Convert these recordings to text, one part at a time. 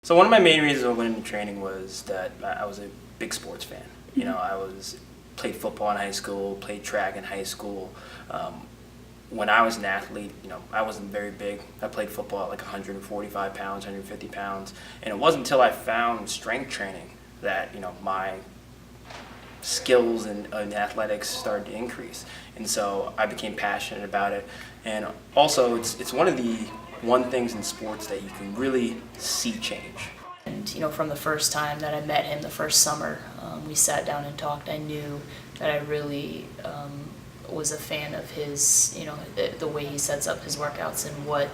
So one of my main reasons I went into training was that I was a big sports fan. You know, played football in high school, played track in high school. When I was an athlete, you know, I wasn't very big. I played football at like 145 pounds, 150 pounds. And it wasn't until I found strength training that, you know, my skills in athletics started to increase. And so I became passionate about it. And also, it's one of the things in sports that you can really see change. And you know, from the first time that I met him, the first summer, we sat down and talked. I knew that I really was a fan of his, you know, the way he sets up his workouts and what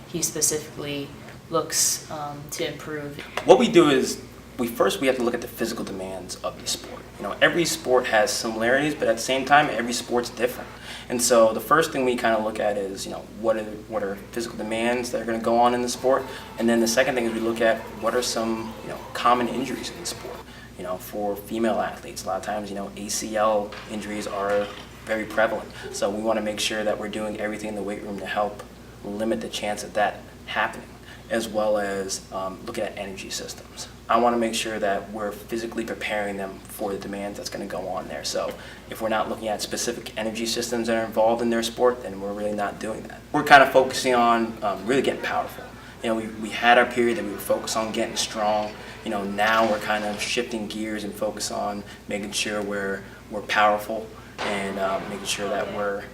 he specifically looks to improve. What we do is we have to look at the physical demands of the sport. You know, every sport has similarities, but at the same time, every sport's different. And so the first thing we kind of look at is, you know, what are physical demands that are going to go on in the sport, and then the second thing is we look at what are some, you know, common injuries in the sport. You know, for female athletes, a lot of times, you know, ACL injuries are very prevalent. So we want to make sure that we're doing everything in the weight room to help limit the chance of that happening, as well as looking at energy systems. I want to make sure that we're physically preparing them for the demands that's going to go on there. So if we're not looking at specific energy systems that are involved in their sport, then we're really not doing that. We're kind of focusing on really getting powerful. You know, we had our period that we were focused on getting strong. You know, now we're kind of shifting gears and focus on making sure we're powerful and making sure that we're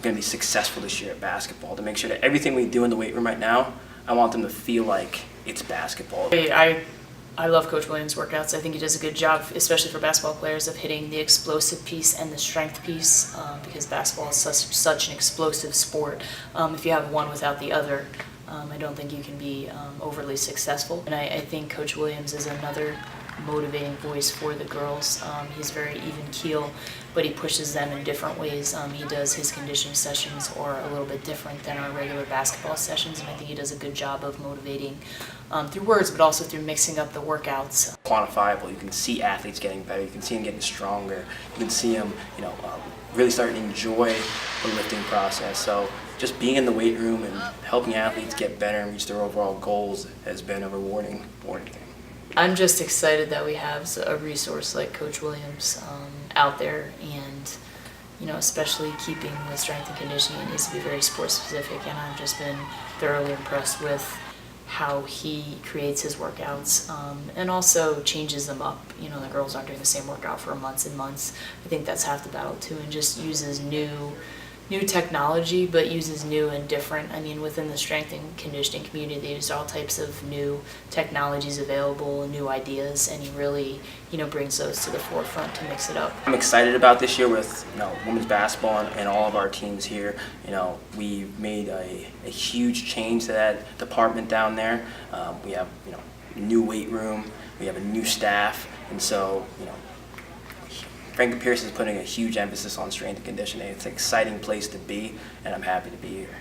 going to be successful this year at basketball, to make sure that everything we do in the weight room right now, I want them to feel like it's basketball. I love Coach Williams' workouts. I think he does a good job, especially for basketball players, of hitting the explosive piece and the strength piece, because basketball is such an explosive sport. If you have one without the other, I don't think you can be overly successful. And I think Coach Williams is another motivating voice for the girls. He's very even keel, but he pushes them in different ways. He does his conditioning sessions are a little bit different than our regular basketball sessions, and I think he does a good job of motivating through words, but also through mixing up the workouts. Quantifiable. You can see athletes getting better. You can see them getting stronger. You can see them, you know, really starting to enjoy the lifting process. So just being in the weight room and helping athletes get better and reach their overall goals has been a rewarding thing. I'm just excited that we have a resource like Coach Williams out there, and you know, especially keeping with strength and conditioning, it needs to be very sports specific, and I've just been thoroughly impressed with how he creates his workouts and also changes them up. You know, the girls aren't doing the same workout for months and months. I think that's half the battle too, and just uses new technology, but uses new and different. I mean, within the strength and conditioning community, there's all types of new technologies available, new ideas, and he really, you know, brings those to the forefront to mix it up. I'm excited about this year with, you know, women's basketball and all of our teams here. You know, we've made a huge change to that department down there. We have, you know, new weight room, we have a new staff, and so, you know, Franklin Pierce is putting a huge emphasis on strength and conditioning. It's an exciting place to be, and I'm happy to be here.